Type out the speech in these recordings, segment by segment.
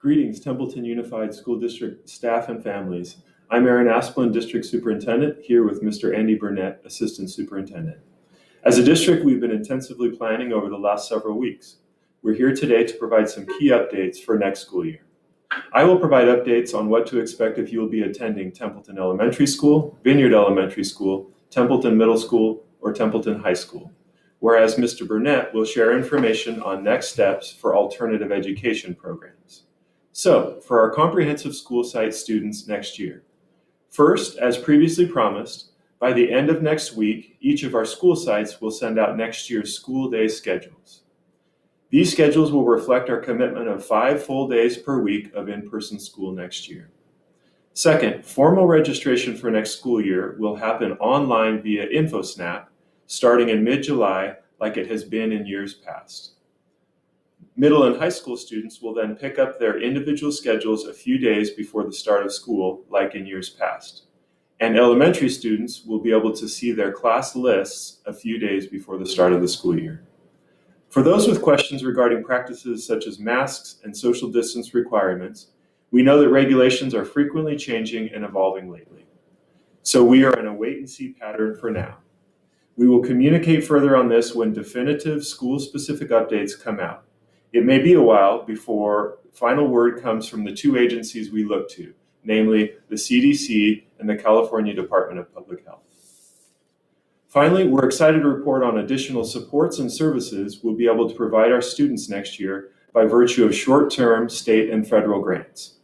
Greetings, Templeton Unified School District staff and families. I'm Aaron Asplund, District Superintendent, here with Mr. Andy Burnett, Assistant Superintendent. As a district, we've been intensively planning over the last several weeks. We're here today to provide some key updates for next school year. I will provide updates on what to expect if you will be attending Templeton Elementary School, Vineyard Elementary School, Templeton Middle School, or Templeton High School. Whereas Mr. Burnett will share information on next steps for alternative education programs. So, for our comprehensive school site students next year. First, as previously promised, by the end of next week, each of our school sites will send out next year's school day schedules. These schedules will reflect our commitment of 5 full days per week of in-person school next year. Second, formal registration for next school year will happen online via InfoSnap starting in mid-July like it has been in years past. Middle and high school students will then pick up their individual schedules a few days before the start of school like in years past. And elementary students will be able to see their class lists a few days before the start of the school year. For those with questions regarding practices such as masks and social distance requirements, we know that regulations are frequently changing and evolving lately. So we are in a wait-and-see pattern for now. We will communicate further on this when definitive school-specific updates come out. It may be a while before final word comes from the 2 agencies we look to, namely the CDC and the California Department of Public Health. Finally, we're excited to report on additional supports and services we'll be able to provide our students next year by virtue of short-term state and federal grants.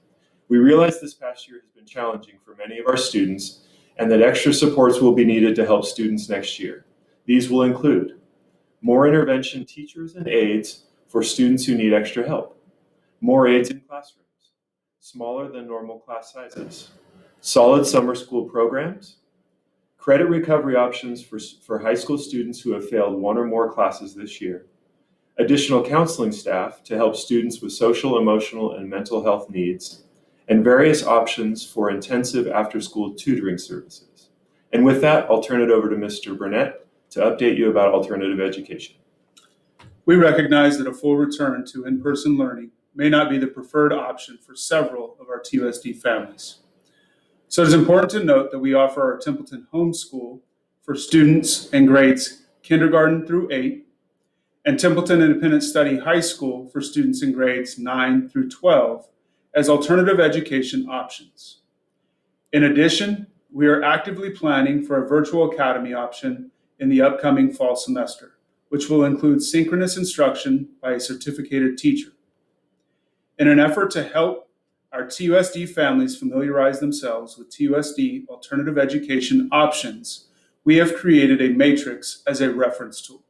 We realize this past year has been challenging for many of our students and that extra supports will be needed to help students next year. These will include more intervention teachers and aides for students who need extra help, more aides in classrooms, smaller than normal class sizes, solid summer school programs, credit recovery options for high school students who have failed 1 or more classes this year, additional counseling staff to help students with social, emotional, and mental health needs, and various options for intensive after-school tutoring services. And with that, I'll turn it over to Mr. Burnett to update you about alternative education. We recognize that a full return to in-person learning may not be the preferred option for several of our TUSD families. So it is important to note that we offer our Templeton Homeschool for students in grades kindergarten through 8, and Templeton Independent Study High School for students in grades 9 through 12 as alternative education options. In addition, we are actively planning for a virtual academy option in the upcoming fall semester, which will include synchronous instruction by a certificated teacher. In an effort to help our TUSD families familiarize themselves with TUSD alternative education options, we have created a matrix as a reference tool.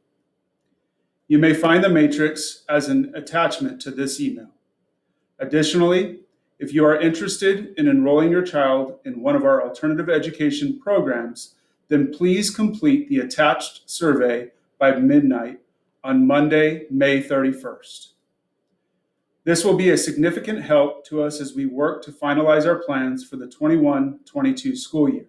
You may find the matrix as an attachment to this email. Additionally, if you are interested in enrolling your child in one of our alternative education programs, then please complete the attached survey by midnight on Monday, May 31st. This will be a significant help to us as we work to finalize our plans for the 21-22 school year.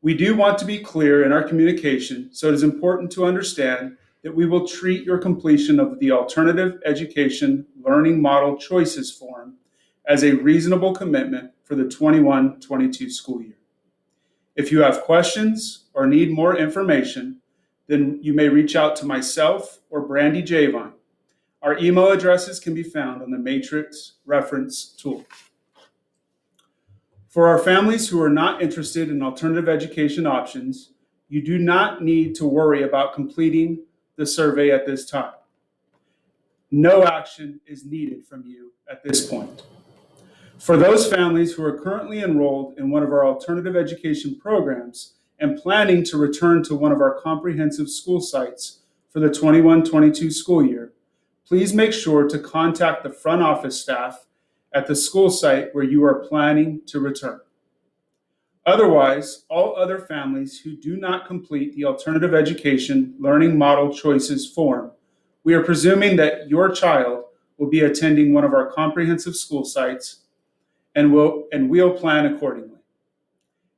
We do want to be clear in our communication, so it is important to understand that we will treat your completion of the Alternative Education Learning Model Choices form as a reasonable commitment for the 21-22 school year. If you have questions or need more information, then you may reach out to myself or Brandy Javine. Our email addresses can be found on the Matrix reference tool. For our families who are not interested in alternative education options, you do not need to worry about completing the survey at this time. No action is needed from you at this point. For those families who are currently enrolled in one of our alternative education programs and planning to return to one of our comprehensive school sites for the 21-22 school year, please make sure to contact the front office staff at the school site where you are planning to return. Otherwise, all other families who do not complete the Alternative Education Learning Model Choices form, we are presuming that your child will be attending one of our comprehensive school sites and we'll plan accordingly.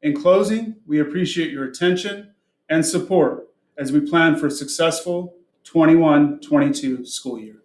In closing, we appreciate your attention and support as we plan for a successful 21-22 school year.